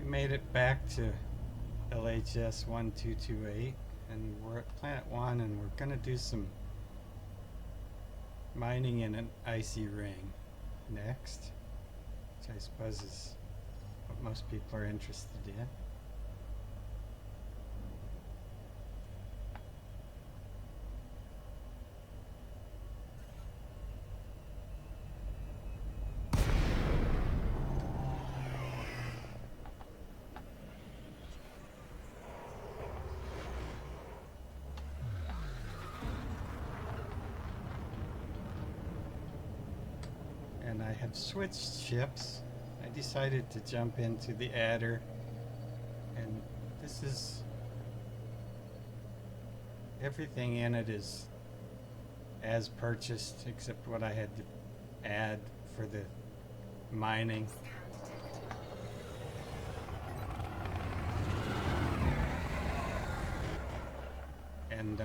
made it back to LHS 1228, and we're at Planet 1, and we're going to do some mining in an icy ring next, which I suppose is what most people are interested in. And I have switched ships. I decided to jump into the Adder, and this is everything in it is as purchased except what I had to add for the mining. And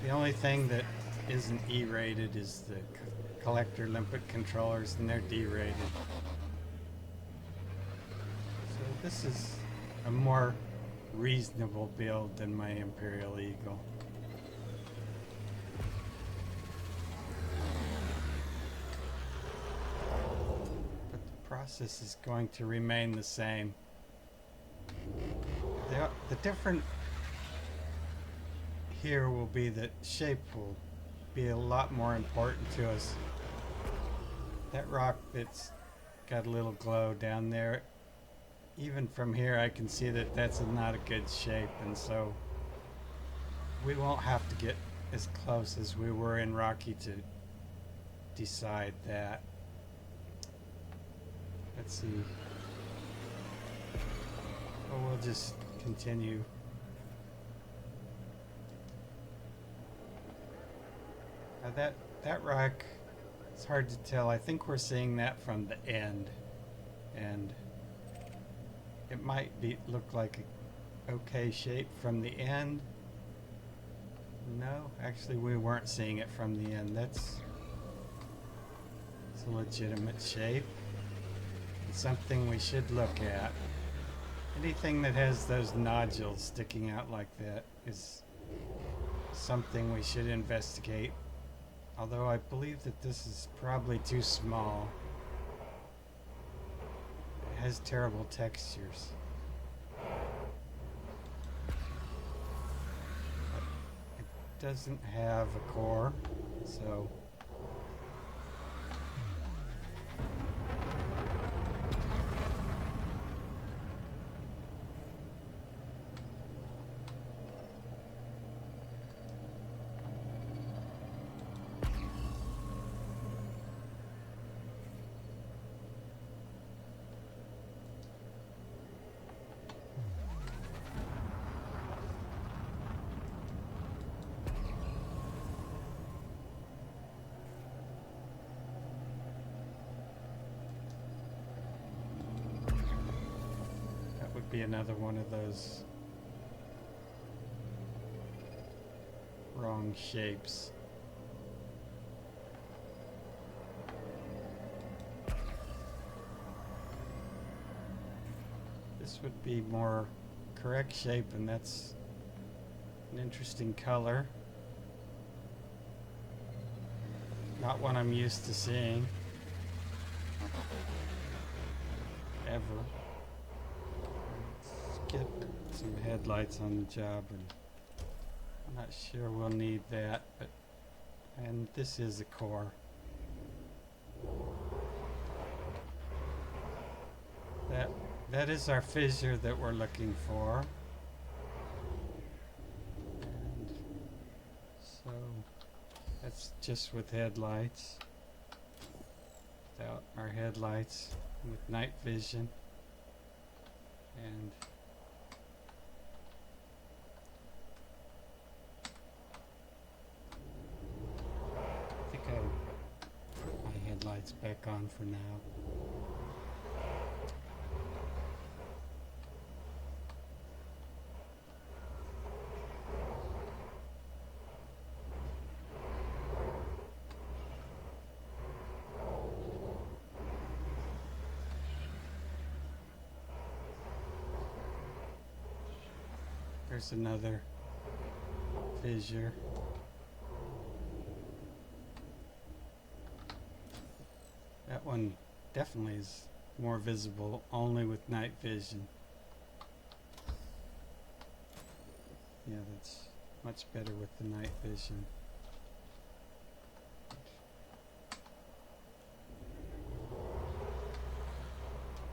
the only thing that isn't E-rated is the collector limpet controllers, and they're D-rated. So this is a more reasonable build than my Imperial Eagle. But the process is going to remain the same. The different here will be that shape will be a lot more important to us. That rock that's got a little glow down there, even from here I can see that that's not a good shape, and so we won't have to get as close as we were in Rocky to decide that. Let's see. Oh, we'll just continue. Now that rock, it's hard to tell. I think we're seeing that from the end, and it might look like a okay shape from the end. No, actually we weren't seeing it from the end. It's a legitimate shape. It's something we should look at. Anything that has those nodules sticking out like that is something we should investigate. Although I believe that this is probably too small. It has terrible textures. It doesn't have a core, so be another one of those wrong shapes. This would be more correct shape, and that's an interesting color. Not one I'm used to seeing ever. Get some headlights on the job, and I'm not sure we'll need that, and this is a core. That is our fissure that we're looking for. And so that's just with headlights. Without our headlights, with night vision. And I think I'll put my headlights back on for now. There's another fissure. That one definitely is more visible only with night vision. Yeah, that's much better with the night vision.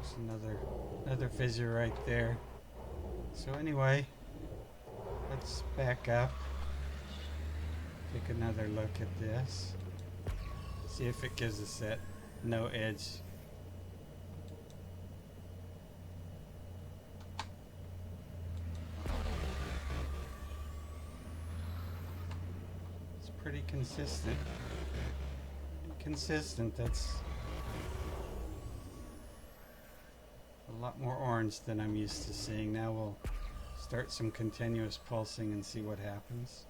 There's another fissure right there. So anyway, let's back up. Take another look at this. See if it gives us that no edge. It's pretty consistent. That's a lot more orange than I'm used to seeing. Now we'll start some continuous pulsing and see what happens.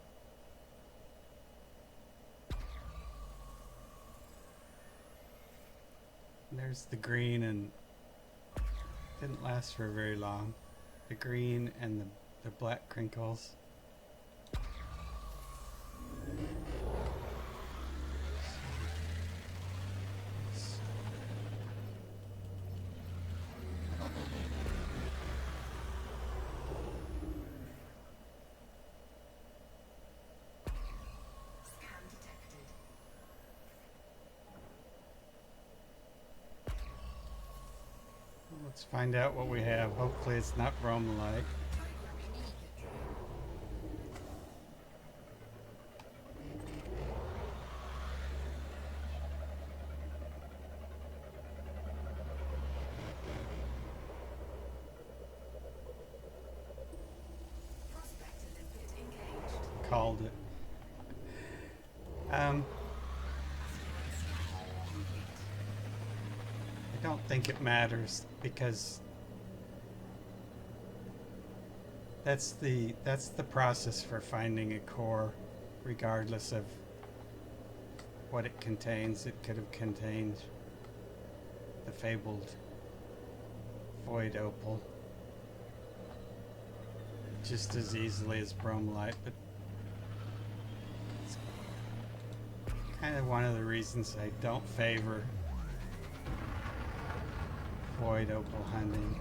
And there's the green, and didn't last for very long. The green and the black crinkles. Let's find out what we have. Hopefully it's not bromelite. Called it. I don't think it matters because that's the process for finding a core, regardless of what it contains. It could have contained the fabled Void Opal just as easily as bromelite, but it's kind of one of the reasons I don't favor Void Opal hunting.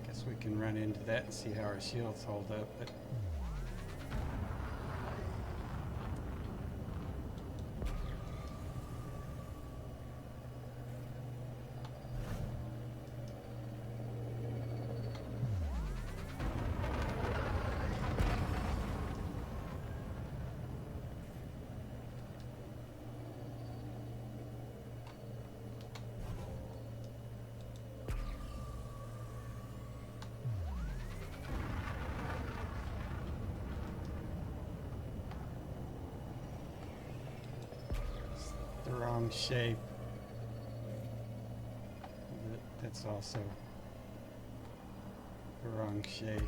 Guess we can run into that and see how our shields hold up, but the wrong shape. That's also the wrong shape.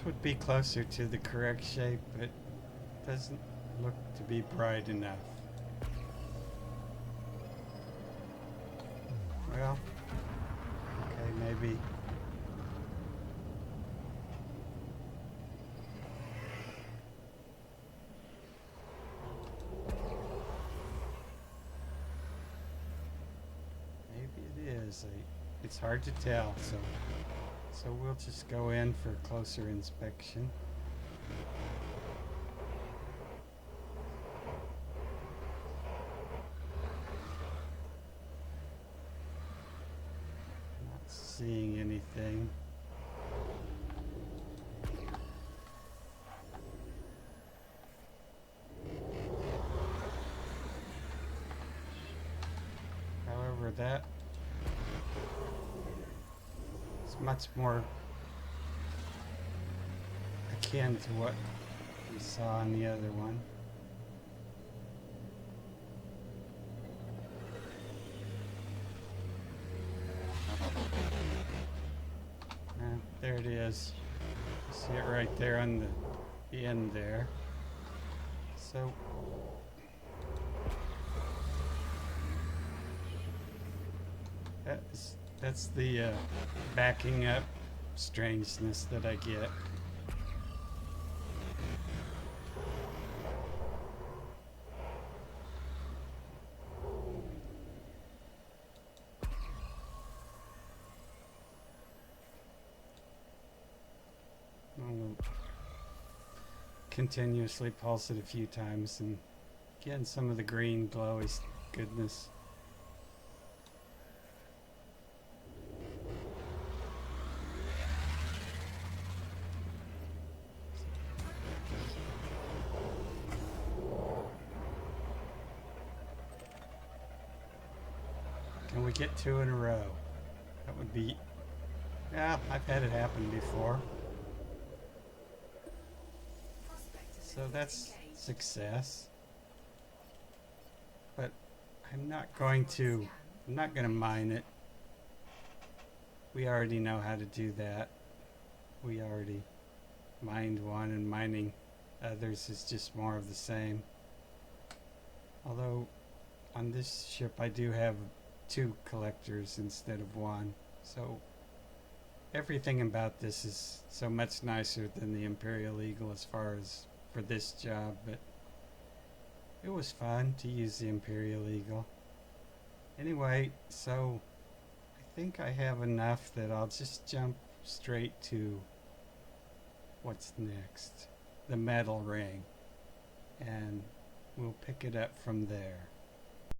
Would be closer to the correct shape, but doesn't look to be bright enough. Well, okay, maybe it is. It's hard to tell, so we'll just go in for closer inspection. Not seeing anything. that. It's much more akin to what we saw on the other one. There it is. You see it right there on the end there. So that's the backing up strangeness that I get. I'll continuously pulse it a few times and getting some of the green glowy goodness. Can we get 2 in a row? That would be... Yeah, I've had it happen before. So that's success. But I'm not going to mine it. We already know how to do that. We already mined one, and mining others is just more of the same. Although on this ship I do have 2 collectors instead of 1. So everything about this is so much nicer than the Imperial Eagle as far as for this job, but it was fun to use the Imperial Eagle. Anyway, so I think I have enough that I'll just jump straight to what's next, the metal ring, and we'll pick it up from there.